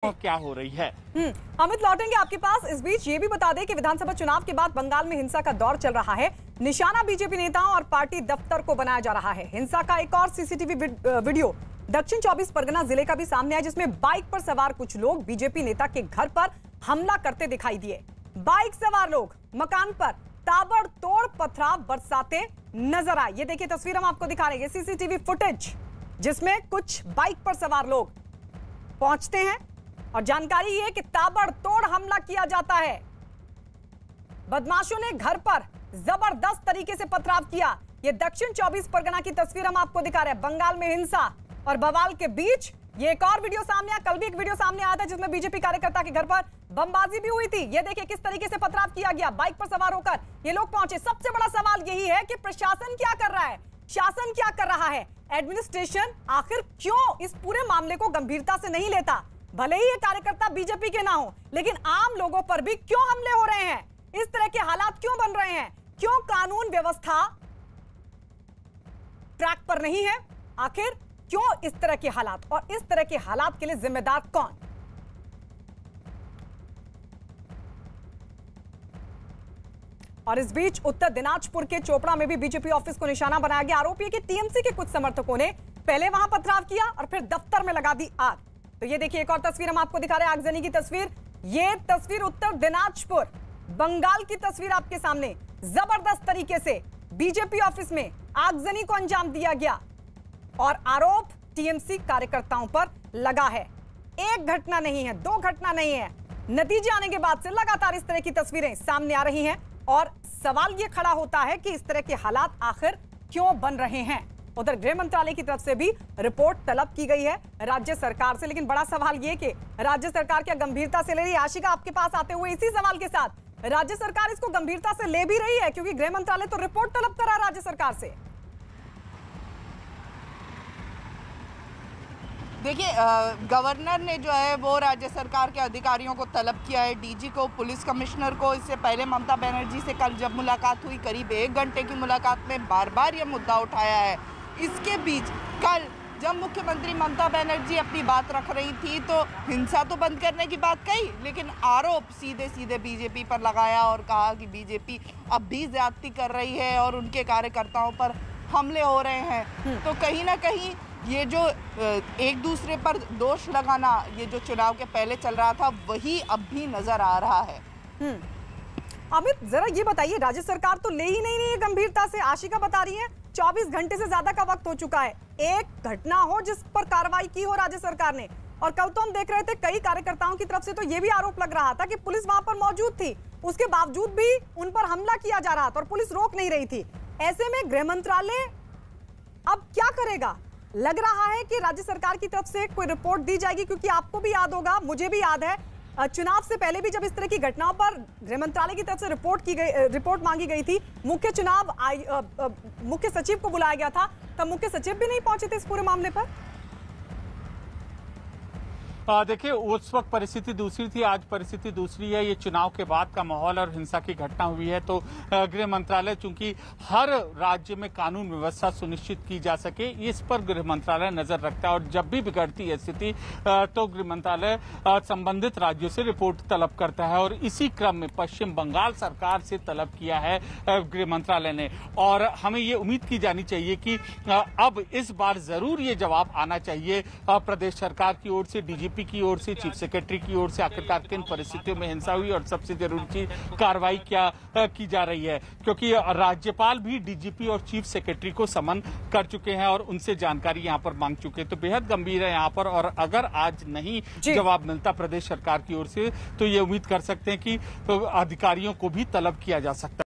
क्या हो रही है। अमित, लौटेंगे आपके पास। इस बीच ये भी बता दें कि विधानसभा चुनाव के बाद बंगाल में हिंसा का दौर चल रहा है। निशाना बीजेपी नेताओं और पार्टी दफ्तर को बनाया जा रहा है। हिंसा का एक और सीसीटीवी वीडियो दक्षिण 24 परगना जिले का भी सामने आया, जिसमें बाइक पर सवार कुछ लोग बीजेपी नेता के घर पर हमला करते दिखाई दिए। बाइक सवार लोग मकान पर ताबड़तोड़ पथराव बरसाते नजर आए। ये देखिए तस्वीर हम आपको दिखा रहे हैं, सीसीटीवी फुटेज जिसमें कुछ बाइक पर सवार लोग पहुंचते हैं और जानकारी ये कि ताबड़तोड़ हमला किया जाता है। बदमाशों ने घर पर जबरदस्त तरीके से पथराव किया। ये दक्षिण 24 परगना की तस्वीर हम आपको दिखा रहे हैं। बंगाल में हिंसा और बवाल के बीच ये एक और वीडियो सामने आया। कल भी एक वीडियो सामने आया था जिसमें बीजेपी कार्यकर्ता के घर पर बमबाजी भी हुई थी। ये देखिए किस तरीके से पथराव किया गया। बाइक पर सवार होकर ये लोग पहुंचे। सबसे बड़ा सवाल यही है कि प्रशासन क्या कर रहा है, शासन क्या कर रहा है, एडमिनिस्ट्रेशन आखिर क्यों इस पूरे मामले को गंभीरता से नहीं लेता। भले ही ये कार्यकर्ता बीजेपी के ना हो, लेकिन आम लोगों पर भी क्यों हमले हो रहे हैं, इस तरह के हालात क्यों बन रहे हैं, क्यों कानून व्यवस्था ट्रैक पर नहीं है, आखिर क्यों इस तरह के हालात, और इस तरह के हालात के लिए जिम्मेदार कौन। और इस बीच उत्तर दिनाजपुर के चोपड़ा में भी बीजेपी ऑफिस को निशाना बनाया गया। आरोप है कि टीएमसी के कुछ समर्थकों ने पहले वहां पथराव किया और फिर दफ्तर में लगा दी आग। तो ये देखिए एक और तस्वीर हम आपको दिखा रहे हैं, आगजनी की तस्वीर। ये तस्वीर उत्तर दिनाजपुर बंगाल की तस्वीर आपके सामने। जबरदस्त तरीके से बीजेपी ऑफिस में आगजनी को अंजाम दिया गया और आरोप टीएमसी कार्यकर्ताओं पर लगा है। एक घटना नहीं है, दो घटना नहीं है, नतीजे आने के बाद से लगातार इस तरह की तस्वीरें सामने आ रही हैं और सवाल यह खड़ा होता है कि इस तरह के हालात आखिर क्यों बन रहे हैं। उधर गृह मंत्रालय की तरफ से भी रिपोर्ट तलब की गई है राज्य सरकार से, लेकिन बड़ा सवाल यह कि राज्य सरकार क्या गंभीरता से ले रही है। आशिका, आपके पास आते हुए इसी सवाल के साथ, राज्य सरकार इसको गंभीरता से ले भी रही है, क्योंकि गृह मंत्रालय तो रिपोर्ट तलब कर रहा है राज्य सरकार से। देखिए, गवर्नर ने जो है वो राज्य सरकार के अधिकारियों को तलब किया है, डीजी को, पुलिस कमिश्नर को। इससे पहले ममता बनर्जी से कल जब मुलाकात हुई, करीब 1 घंटे की मुलाकात में बार बार ये मुद्दा उठाया है। इसके बीच कल जब मुख्यमंत्री ममता बनर्जी अपनी बात रख रही थी तो हिंसा तो बंद करने की बात कही, लेकिन आरोप सीधे सीधे बीजेपी पर लगाया और कहा कि बीजेपी अब भी ज्यादती कर रही है और उनके कार्यकर्ताओं पर हमले हो रहे हैं। तो कहीं ना कहीं ये जो एक दूसरे पर दोष लगाना, ये जो चुनाव के पहले चल रहा था, वही अब भी नजर आ रहा है। अमित, जरा ये बताइए, राज्य सरकार तो ले ही नहीं रही है गंभीरता से। आशिका बता रही है 24 घंटे से ज्यादा का वक्त हो चुका है, एक घटना हो जिस पर कार्रवाई की हो राज्य सरकार ने। और कल तो हम देख रहे थे कई कार्यकर्ताओं की तरफ से तो ये भी आरोप लग रहा था कि पुलिस वहां पर मौजूद थी, उसके बावजूद भी उन पर हमला किया जा रहा था और पुलिस रोक नहीं रही थी। ऐसे में गृह मंत्रालय अब क्या करेगा? लग रहा है कि राज्य सरकार की तरफ से कोई रिपोर्ट दी जाएगी, क्योंकि आपको भी याद होगा, मुझे भी याद है, चुनाव से पहले भी जब इस तरह की घटनाओं पर गृह मंत्रालय की तरफ से रिपोर्ट मांगी गई थी, मुख्य सचिव को बुलाया गया था, तब मुख्य सचिव भी नहीं पहुंचे थे इस पूरे मामले पर। देखिए, उस वक्त परिस्थिति दूसरी थी, आज परिस्थिति दूसरी है। ये चुनाव के बाद का माहौल और हिंसा की घटना हुई है, तो गृह मंत्रालय चूंकि हर राज्य में कानून व्यवस्था सुनिश्चित की जा सके, इस पर गृह मंत्रालय नजर रखता है। और जब भी बिगड़ती है स्थिति तो गृह मंत्रालय संबंधित राज्यों से रिपोर्ट तलब करता है और इसी क्रम में पश्चिम बंगाल सरकार से तलब किया है गृह मंत्रालय ने। और हमें ये उम्मीद की जानी चाहिए कि अब इस बार जरूर ये जवाब आना चाहिए प्रदेश सरकार की ओर से, डीजीपी की ओर से, चीफ सेक्रेटरी की ओर से, आखिरकार किन परिस्थितियों में हिंसा हुई और सबसे जरूरी चीज कार्रवाई क्या की जा रही है। क्योंकि राज्यपाल भी डीजीपी और चीफ सेक्रेटरी को समन कर चुके हैं और उनसे जानकारी यहां पर मांग चुके हैं। तो बेहद गंभीर है यहां पर, और अगर आज नहीं जवाब मिलता प्रदेश सरकार की ओर से तो ये उम्मीद कर सकते हैं कि अधिकारियों को भी तलब किया जा सकता है।